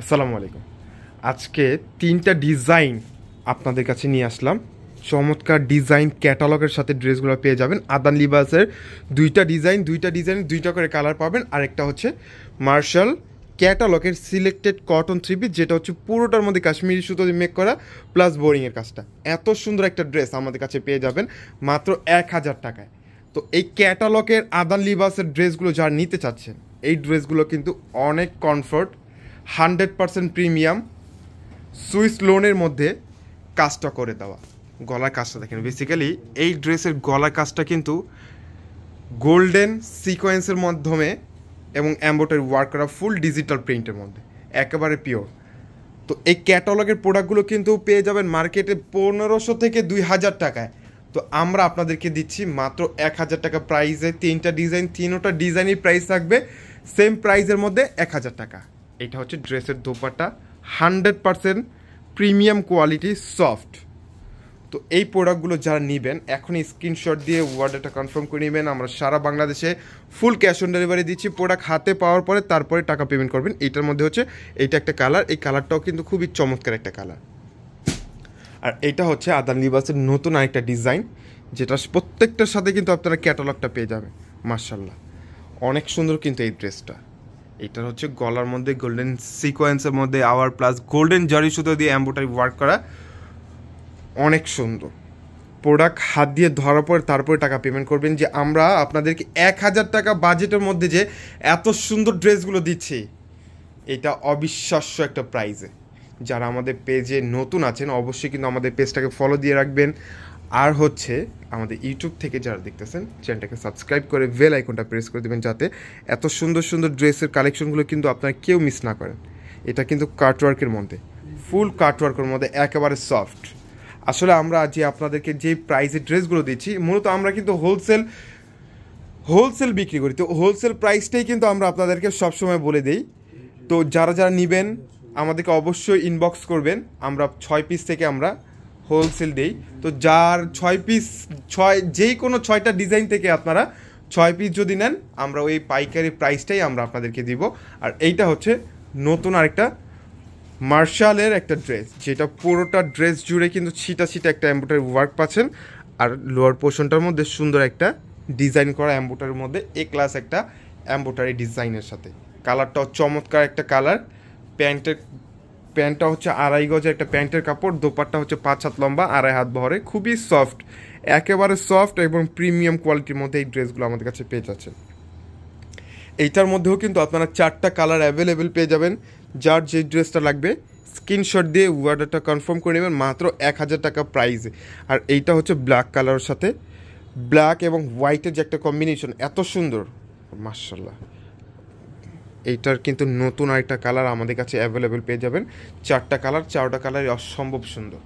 আসসালামু আলাইকুম। আজকে ৩টা ডিজাইন আপনাদের কাছে নিয়ে আসলাম। চমৎকার ডিজাইন ক্যাটালগের সাথে ড্রেসগুলো পেয়ে যাবেন। আদান লিবাসের দুইটা ডিজাইন দুইটা করে কালার পাবেন। আরেকটা হচ্ছে মার্শাল ক্যাটালগের সিলেক্টেড কটন থ্রি পিস, যেটা হচ্ছে পুরোটার মধ্যে কাশ্মীরি সুতো দিয়ে মেক করা প্লাস বোরিংয়ের কাজটা। এত সুন্দর একটা ড্রেস আমাদের কাছে পেয়ে যাবেন মাত্র ১,০০০ টাকায়। তো এই ক্যাটালগের আদান লিবাসের ড্রেসগুলো যারা নিতে চাচ্ছেন, এই ড্রেসগুলো কিন্তু অনেক কমফোর্ট, 100% প্রিমিয়াম সুইস লোনের মধ্যে কাজটা করে দেওয়া। গলার কাজটা দেখেন, বেসিক্যালি এই ড্রেসের গলার কাজটা কিন্তু গোল্ডেন সিকোয়েন্সের মাধ্যমে এবং এমব্রয়ডারি ওয়ার্ক করা ফুল ডিজিটাল প্রিন্টের মধ্যে, একেবারে পিওর। তো এই ক্যাটালগের প্রোডাক্টগুলো কিন্তু পেয়ে যাবেন মার্কেটে ১৫০০ থেকে ২,০০০ টাকায়। তো আমরা আপনাদেরকে দিচ্ছি মাত্র ১,০০০ টাকা প্রাইসে। তিনোটা ডিজাইনের প্রাইস থাকবে সেম প্রাইসের মধ্যে ১,০০০ টাকা। এটা হচ্ছে ড্রেসের দোপাট্টা, 100% প্রিমিয়াম কোয়ালিটি সফট। তো এই প্রোডাক্টগুলো যারা নেবেন এখনই স্ক্রিনশট দিয়ে অর্ডারটা কনফার্ম করে নেবেন। আমরা সারা বাংলাদেশে ফুল ক্যাশ অন ডেলিভারি দিচ্ছি। প্রোডাক্ট হাতে পাওয়ার পরে তারপরে টাকা পেমেন্ট করবেন। এইটার মধ্যে হচ্ছে এইটা একটা কালার, এই কালারটাও কিন্তু খুবই চমৎকার একটা কালার। আর এটা হচ্ছে আদান লিবাসের নতুন আরেকটা ডিজাইন, যেটা প্রত্যেকটার সাথে কিন্তু আপনারা ক্যাটালগটা পেয়ে যাবেন। মার্শাল্লাহ, অনেক সুন্দর কিন্তু এই ড্রেসটা। এটার হচ্ছে গলার মধ্যে গোল্ডেন সিকোয়েন্সের মধ্যে আওয়ার প্লাস গোল্ডেন জারি সুতো দিয়ে এমব্রয়ডারি ওয়ার্ক করা, অনেক সুন্দর। প্রোডাক্ট হাত দিয়ে ধরার পর তারপরে টাকা পেমেন্ট করবেন। যে আমরা আপনাদেরকে ১,০০০ টাকা বাজেটের মধ্যে যে এত সুন্দর ড্রেসগুলো দিচ্ছি, এটা অবিশ্বাস্য একটা প্রাইজে। যারা আমাদের পেজে নতুন আছেন অবশ্যই কিন্তু আমাদের পেজটাকে ফলো দিয়ে রাখবেন। আর হচ্ছে আমাদের ইউটিউব থেকে যারা দেখতেছেন চ্যানেলটাকে সাবস্ক্রাইব করে বেল আইকনটা প্রেস করে দেবেন, যাতে এত সুন্দর সুন্দর ড্রেসের কালেকশনগুলো কিন্তু আপনারা কেউ মিস না করেন। এটা কিন্তু কাটওয়ার্কের মধ্যে, ফুল কাটওয়ার্কের মধ্যে, একেবারে সফট। আসলে আমরা যে আপনাদেরকে যে প্রাইসে ড্রেসগুলো দিচ্ছি, মূলত আমরা কিন্তু হোলসেল বিক্রি করি। তো হোলসেল প্রাইসটাই কিন্তু আমরা আপনাদেরকে সবসময় বলে দিই। তো যারা যারা নেবেন আমাদেরকে অবশ্যই ইনবক্স করবেন। আমরা 6 পিস থেকে আমরা হোলসেল দেই। তো যার 6 পিস, যেই কোনো 6টা ডিজাইন থেকে আপনারা 6 পিস যদি নেন, আমরা ওই পাইকারি প্রাইসটাই আমরা আপনাদেরকে দিব। আর এইটা হচ্ছে নতুন আরেকটা মার্শালের একটা ড্রেস, যেটা পুরোটা ড্রেস জুড়ে কিন্তু ছিটা ছিটা একটা এমব্রয়ডারি ওয়ার্ক পাচ্ছেন। আর লোয়ার পোর্শনটার মধ্যে সুন্দর একটা ডিজাইন করা এমব্রয়ডারির মধ্যে এ ক্লাস একটা এমব্রয়ডারি ডিজাইনের সাথে। কালারটাও চমৎকার একটা কালার। প্যান্টটা হচ্ছে 2.5 গজের একটা প্যান্টের কাপড়। দোপাট্টা হচ্ছে 5 হাত লম্বা, 2.5 হাত বহরে, খুবই সফট, একেবারে সফট এবং প্রিমিয়াম কোয়ালিটির মধ্যে এই ড্রেসগুলো আমাদের কাছে পেয়ে যাচ্ছেন। এইটার মধ্যেও কিন্তু আপনারা 4টা কালার অ্যাভেলেবেল পেয়ে যাবেন। যার যে ড্রেসটা লাগবে স্ক্রিনশট দিয়ে অর্ডারটা কনফার্ম করে নেবেন মাত্র ১,০০০ টাকা প্রাইসে। আর এইটা হচ্ছে ব্ল্যাক কালারের সাথে ব্ল্যাক এবং হোয়াইটের যে একটা কম্বিনেশন, এত সুন্দর, মাশাল্লাহ। এইটার কিন্তু নতুন আরেকটা কালার আমাদের কাছে অ্যাভেলেবেল পেয়ে যাবেন। 4টা কালার, 4টা কালারই অসম্ভব সুন্দর।